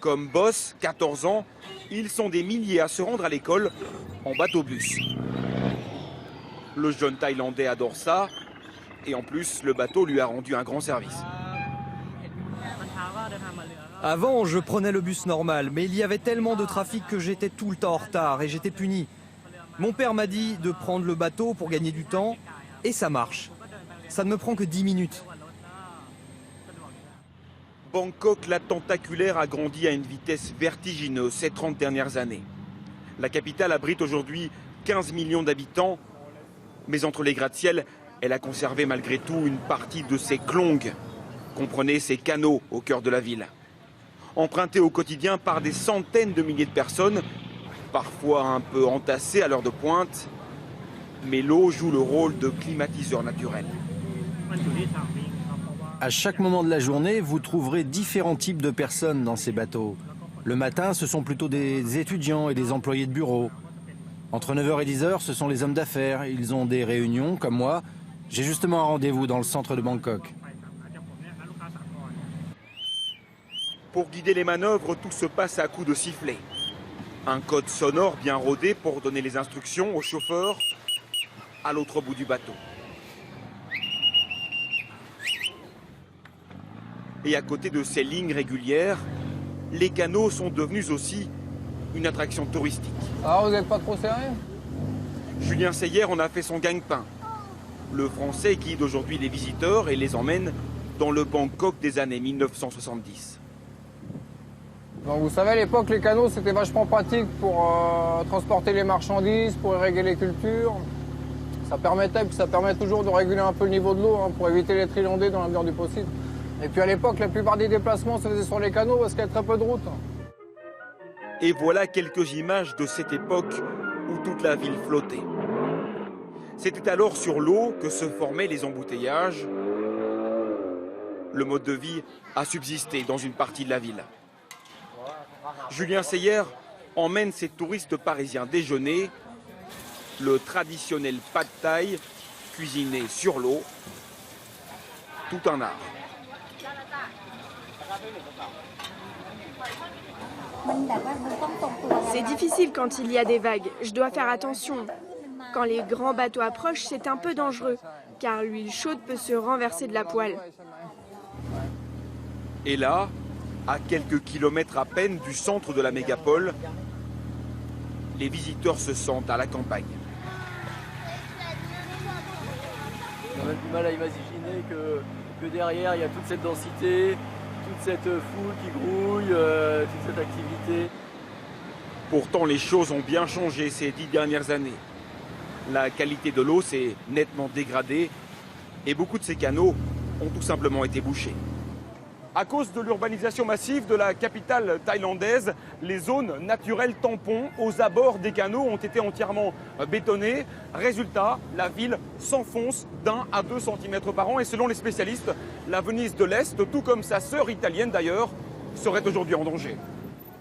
Comme Boss, 14 ans, ils sont des milliers à se rendre à l'école en bateau-bus. Le jeune Thaïlandais adore ça et en plus, le bateau lui a rendu un grand service. Avant, je prenais le bus normal, mais il y avait tellement de trafic que j'étais tout le temps en retard et j'étais puni. Mon père m'a dit de prendre le bateau pour gagner du temps et ça marche. Ça ne me prend que 10 minutes. Bangkok, la tentaculaire, a grandi à une vitesse vertigineuse ces 30 dernières années. La capitale abrite aujourd'hui 15 millions d'habitants, mais entre les gratte-ciel, elle a conservé malgré tout une partie de ses klongs, comprenez ces canaux au cœur de la ville. Empruntés au quotidien par des centaines de milliers de personnes, parfois un peu entassées à l'heure de pointe, mais l'eau joue le rôle de climatiseur naturel. À chaque moment de la journée, vous trouverez différents types de personnes dans ces bateaux. Le matin, ce sont plutôt des étudiants et des employés de bureau. Entre 9h et 10h, ce sont les hommes d'affaires. Ils ont des réunions, comme moi. J'ai justement un rendez-vous dans le centre de Bangkok. Pour guider les manœuvres, tout se passe à coups de sifflet. Un code sonore bien rodé pour donner les instructions aux chauffeurs à l'autre bout du bateau. Et à côté de ces lignes régulières, les canaux sont devenus aussi une attraction touristique. Ah, vous n'êtes pas trop sérieux? Julien Seyer en a fait son gagne-pain. Le Français guide aujourd'hui les visiteurs et les emmène dans le Bangkok des années 1970. Donc vous savez, à l'époque, les canaux, c'était vachement pratique pour transporter les marchandises, pour irriguer les cultures. Ça permet toujours de réguler un peu le niveau de l'eau pour éviter les trilondées dans la mesure du possible. Et puis à l'époque, la plupart des déplacements se faisaient sur les canaux parce qu'il y a très peu de routes. Et voilà quelques images de cette époque où toute la ville flottait. C'était alors sur l'eau que se formaient les embouteillages. Le mode de vie a subsisté dans une partie de la ville. Julien Seyer emmène ses touristes parisiens déjeuner le traditionnel pad thaï cuisiné sur l'eau, tout un art. C'est difficile quand il y a des vagues, je dois faire attention. Quand les grands bateaux approchent, c'est un peu dangereux, car l'huile chaude peut se renverser de la poêle. Et là, à quelques kilomètres à peine du centre de la mégapole, les visiteurs se sentent à la campagne. On a du mal à imaginer que derrière, il y a toute cette densité, toute cette foule qui grouille, toute cette activité. Pourtant, les choses ont bien changé ces 10 dernières années. La qualité de l'eau s'est nettement dégradée et beaucoup de ces canaux ont tout simplement été bouchés. À cause de l'urbanisation massive de la capitale thaïlandaise, les zones naturelles tampons aux abords des canaux ont été entièrement bétonnées. Résultat, la ville s'enfonce d'1 à 2 cm par an et selon les spécialistes, la Venise de l'Est, tout comme sa sœur italienne d'ailleurs, serait aujourd'hui en danger.